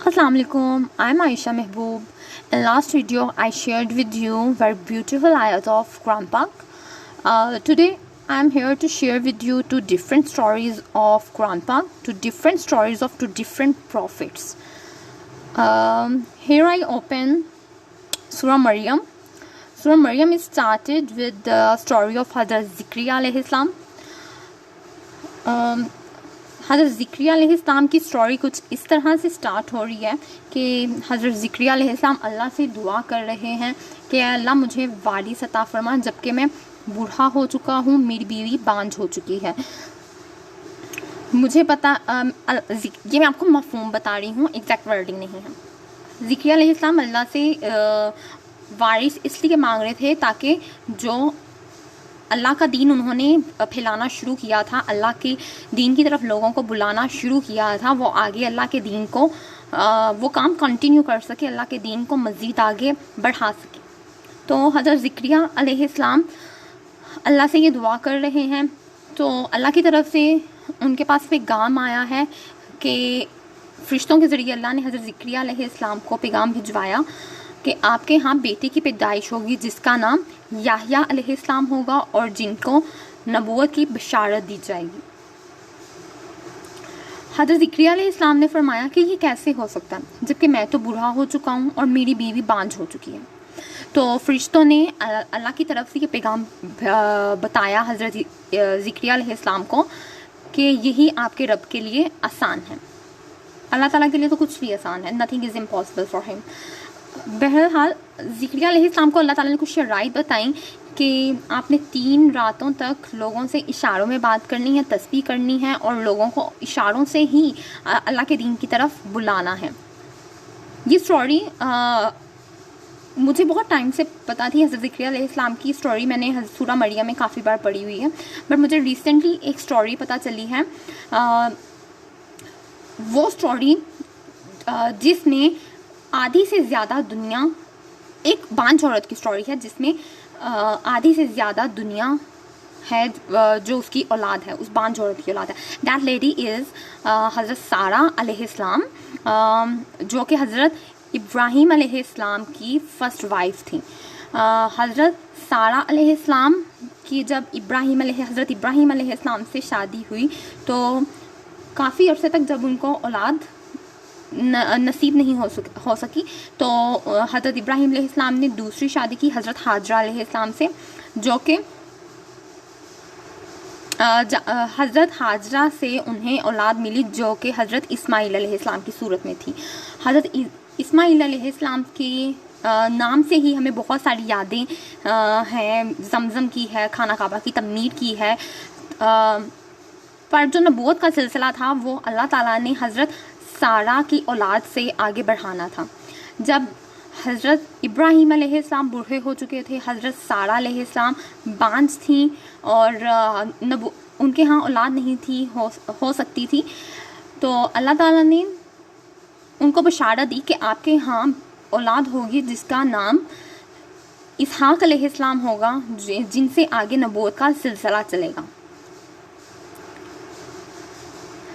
Assalamu alaikum, I'm Aisha Mehboob. In last video, I shared with you very beautiful ayat of Quran Pak. Today, I'm here to share with you two different stories of Quran Pak, two different stories of two different prophets. Here I open Surah Maryam. Surah Maryam is started with the story of Hazrat Zikriya alayhi salam. हज़रत ज़िक्रिया अलैहिस्सलाम की story कुछ इस तरह से start हो रही है कि हज़रत ज़िक्रिया अलैहिस्सलाम अल्लाह से दुआ कर रहे हैं कि अल्लाह मुझे वारिस अता फरमा, जबकि मैं बूढ़ा हो चुका हूँ, मेरी बीवी बांझ हो चुकी है। मुझे पता ये मैं आपको मफ़हूम बता रही हूँ, एग्जैक्ट वर्डिंग नहीं है। ज़िक्रिया अलैहिस्सलाम अल्लाह से वारिस इसलिए मांग रहे थे ताकि जो अल्लाह का दीन उन्होंने फैलाना शुरू किया था, अल्लाह के दीन की तरफ लोगों को बुलाना शुरू किया था, वो आगे अल्लाह के दीन को वो काम कंटिन्यू कर सके, अल्लाह के दीन को मज़ीद आगे बढ़ा सके। तो हज़रत ज़िक्रिया अलैहिस्सलाम अल्लाह से ये दुआ कर रहे हैं, तो अल्लाह की तरफ से उनके पास पैगाम आया है कि फ़रिश्तों के ज़रिए अल्लाह ने हज़रत ज़िक्रिया अलैहिस्सलाम को पैगाम भिजवाया कि आपके यहाँ बेटे की पैदाइश होगी जिसका नाम याह्या अलैहिस्सलाम होगा और जिनको नबूवत की बशारत दी जाएगी। हज़रत ज़िक्रिया अलैहिस्सलाम ने फरमाया कि ये कैसे हो सकता है जबकि मैं तो बूढ़ा हो चुका हूँ और मेरी बीवी बांझ हो चुकी है। तो फरिश्तों ने अल्लाह की तरफ से ये पैगाम बताया हज़रत ज़िक्रिया अलैहिस्सलाम को कि यही आपके रब के लिए आसान है। अल्लाह ताला के लिए तो कुछ भी आसान है, nothing is impossible for him. बहरहाल ज़िक्रिया अलैहिस्सलाम को अल्लाह ताला ने कुछ शराइत बताई कि आपने 3 रातों तक लोगों से इशारों में बात करनी है, तस्बीह करनी है और लोगों को इशारों से ही अल्लाह के दीन की तरफ बुलाना है। ये स्टोरी मुझे बहुत टाइम से पता थी। हज़रत ज़िक्रिया अलैहिस्सलाम की स्टोरी मैंने सूरह मरियम में काफ़ी बार पढ़ी हुई है, बट मुझे रिसेंटली एक स्टोरी पता चली है, वो स्टोरी जिसमें आधी से ज़्यादा दुनिया, एक बांझ औरत की स्टोरी है जिसमें आधी से ज़्यादा दुनिया है जो उसकी औलाद है, उस बांझ औरत की औलाद है। दैट लेडी इज़ हज़रत सारा अलैहिस्सलाम, जो कि हज़रत इब्राहीम अलैहिस्सलाम की फ़र्स्ट वाइफ थी। हज़रत सारा अलैहिस्सलाम की जब हज़रत इब्राहीम अलैहिस्सलाम से शादी हुई तो काफ़ी अरसे तक जब उनको औलाद नसीब नहीं हो सकी तो हज़रत इब्राहीम अलैहिस्सलाम ने दूसरी शादी की हज़रत हाजरा अलैहिस्सलाम से, जो कि हज़रत हाजरा से उन्हें औलाद मिली जो कि हज़रत इस्माईल अलैहिस्सलाम की सूरत में थी। हज़रत इस्माईल अलैहिस्सलाम के नाम से ही हमें बहुत सारी यादें हैं, ज़मज़म की है, खाना काबा की तमीर की है, पर जो नबूवत का सिलसिला था वो अल्लाह ताला ने हज़रत सारा की औलाद से आगे बढ़ाना था। जब हज़रत इब्राहीम अलैहिस्सलाम बूढ़े हो चुके थे, हज़रत सारा अलैहिस्सलाम बांझ थी और उनके यहाँ औलाद नहीं थी हो सकती थी, तो अल्लाह ताला ने उनको बशारत दी कि आपके यहाँ औलाद होगी जिसका नाम इसहाक अलैहिस्सलाम होगा, जिनसे आगे नबूवत का सिलसिला चलेगा।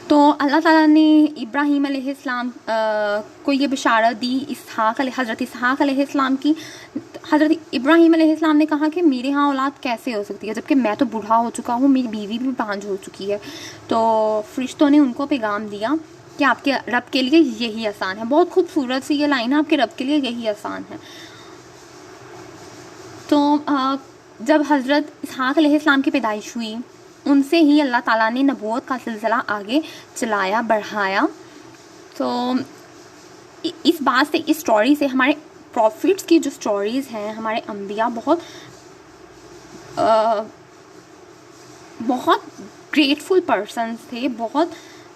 तो अल्लाह ताला ने इब्राहीम अलैहिस्सलाम को ये बशारत दी हज़रत इसहाक अलैहिस्सलाम की। हज़रत इब्राहीम अलैहिस्सलाम ने कहा कि मेरे यहाँ औलाद कैसे हो सकती है जबकि मैं तो बूढ़ा हो चुका हूँ, मेरी बीवी भी बांझ हो चुकी है। तो फरिश्तों ने उनको पैगाम दिया कि आपके रब के लिए यही आसान है। बहुत खूबसूरत सी ये लाइन है, आपके रब के लिए यही आसान है। तो जब हज़रत इसहाक अलैहिस्सलाम की पैदाइश हुई उनसे ही अल्लाह ताला ने नबूवत का सिलसिला आगे चलाया, बढ़ाया। तो इस बात से, इस स्टोरी से हमारे प्रॉफिट्स की जो स्टोरीज़ हैं, हमारे अंबिया बहुत ग्रेटफुल पर्सन्स थे, बहुत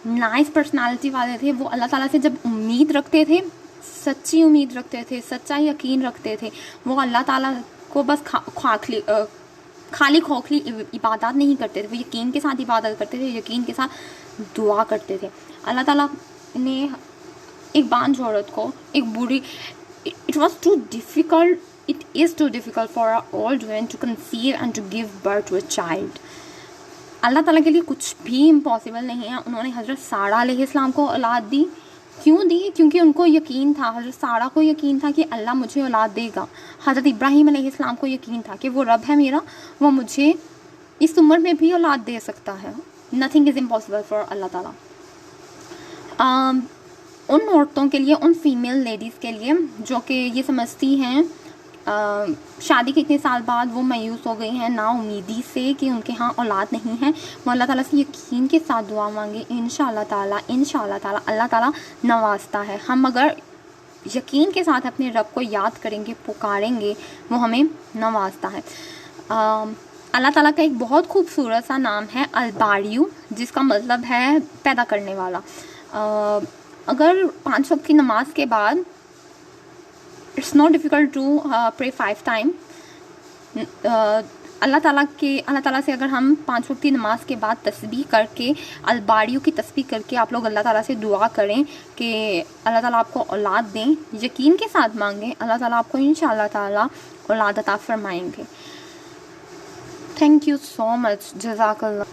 नाइस पर्सनालिटी वाले थे। वो अल्लाह ताला से जब उम्मीद रखते थे, सच्ची उम्मीद रखते थे, सच्चा यकीन रखते थे, वो अल्लाह ताला को बस खाली खोखली इबादत नहीं करते थे, वो यकीन के साथ इबादत करते थे, यकीन के साथ दुआ करते थे। अल्लाह ताला ने एक बांझ औरत को, एक बूढ़ी, it is too difficult for a old woman to conceive and to give birth to a child. अल्लाह ताला के लिए कुछ भी इम्पॉसिबल नहीं है। उन्होंने हज़रत सारा अलैहिस्सलाम को औलाद दी کیوں دی؟ کیونکہ ان کو یقین تھا، حضرت سارہ کو یقین تھا کہ اللہ مجھے اولاد دے گا، حضرت ابراہیم علیہ السلام کو یقین تھا کہ وہ رب ہے میرا، وہ مجھے اس عمر میں بھی اولاد دے سکتا ہے. نتھنگ از امپاسبل فار اللہ تعالیٰ. ان عورتوں کے لیے، ان فیمیل لیڈیز کے لیے جو کہ یہ سمجھتی ہیں شادی کے اتنے سال بعد وہ مایوس ہو گئی ہیں نا امیدی سے کہ ان کے ہاں اولاد نہیں ہے، وہ اللہ تعالیٰ سے یقین کے ساتھ دعا مانگے. انشاءاللہ تعالیٰ اللہ تعالیٰ نوازتا ہے. ہم اگر یقین کے ساتھ اپنے رب کو یاد کریں گے، پکاریں گے، وہ ہمیں نوازتا ہے. اللہ تعالیٰ کا ایک بہت خوبصورت سا نام ہے الباریو، جس کا مطلب ہے پیدا کرنے والا. اگر 5 وقت کی نماز کے بعد it's not difficult to pray 5 time. اللہ تعالیٰ سے اگر ہم 5 وقت کی نماز کے بعد تسبیح کر کے، الباریو کی تسبیح کر کے آپ لوگ اللہ تعالیٰ سے دعا کریں کہ اللہ تعالیٰ آپ کو اولاد دیں، یقین کے ساتھ مانگیں، اللہ تعالیٰ آپ کو انشاءاللہ تعالیٰ اولاد عطا فرمائیں گے. تھینک یو سو مچ. جزاک اللہ.